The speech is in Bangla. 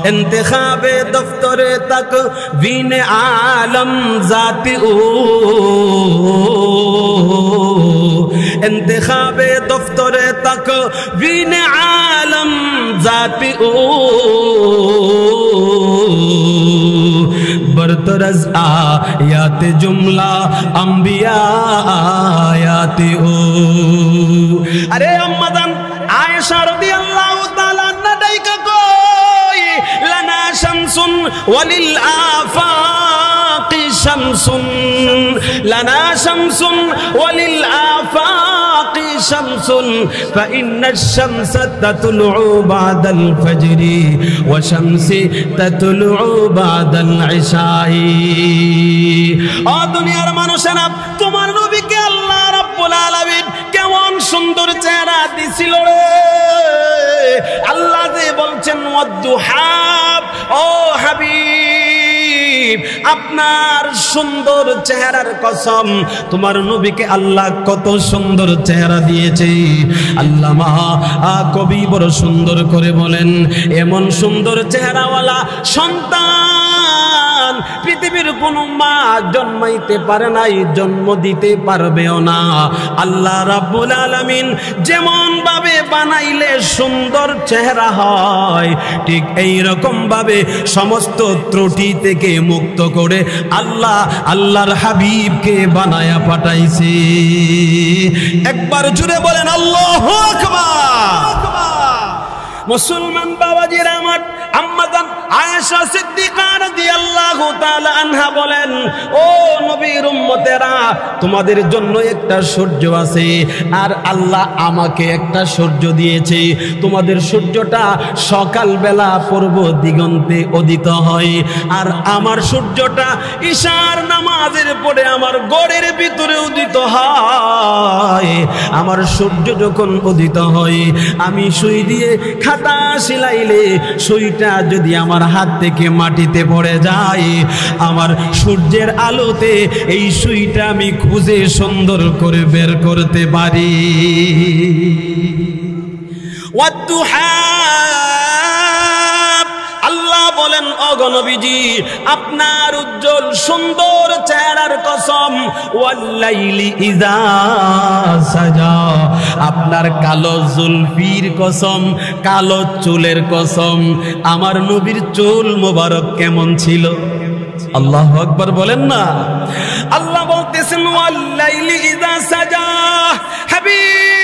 इंतखाबे दफ्तरे तक वीन आलम जाती ओ इंतखाबे दफ्तरे तक वीन आलम जाती ओ बरतरज आयात जुमला अंबिया आयात ओ। अरे अम्मदन आयशा रदियल्लाहु ताला अन्हा डाइका कोई लना शमसुन वलिल आफाक़ि शमसुन लना शमसुन वलिल आफाक़ि शमसुन फ़इन्न अश-शम्स ततलुउ बादल फज्रि व शम्सी ततलुउ बादल इशाई। ओ दुनियार मानुषेरा तुम्हार नबीके आल्लाह रब्बुल आलामीन केमन सुंदर चेहरा दिছিল रे। আল্লাহ যে বলছেন ওয়াদুহা, ও হাবিব আপনার সুন্দর চেহারার কসম, তোমার নবীকে আল্লাহ কত সুন্দর চেহারা দিয়েছে। আল্লামা কবি বড় সুন্দর করে বলেন, এমন সুন্দর চেহারাওয়ালা সন্তান পৃথিবীর কোন মা জন্মাইতে পারে নাই, জন্ম দিতে পারবেও না। আল্লাহ রাব্বুল আলামিন যেমন ভাবে বানাইলে সুন্দর চেহারা হয়, ঠিক এই রকম ভাবে সমস্ত ত্রুটি থেকে মুক্ত করে আল্লাহ আল্লাহর হাবিবকে বানায়া পাঠাইছে। একবার জুড়ে বলেন আল্লাহু আকবার। মুসলমান বাবাজিরা আমার, আম্মাজান আয়েশা সিদ্দিকা রাদিয়াল্লাহু তাআলা আনহা বলেন, ও নবীর উম্মতেরা তোমাদের জন্য একটা সূর্য আছে আর আল্লাহ আমাকে একটা সূর্য দিয়েছে। তোমাদের সূর্যটা সকালবেলা পূর্ব দিগন্তে উদিত হয় আর আমার সূর্যটা ঈশার নামাজের পরে আমার ঘরের ভিতরে উদিত হয়। আমার সূর্য যখন উদিত হয় আমি সুই দিয়ে খাতা সিলাইলে সুইটা যদি আমার হাত থেকে মাটিতে পড়ে যায়, আমার সূর্যের আলোতে এই সুইটা আমি খুঁজে সুন্দর করে বের করতে পারি। ওয়াদুহা, আল্লাহ বলেন ওগো নবীজি আপনার উজ্জ্বল সুন্দর চেহারার কসম, ওয়াল্লাইলি ইযা সাজা আপনার কালো জুলফির কসম, কালো চুলের কসম। আমার নবীর চুল মোবারক কেমন ছিল? আল্লাহু আকবার বলেন না। আল্লাহ বলতেছেন ওয়াল্লাইলি ইযা সাজা, হাবিব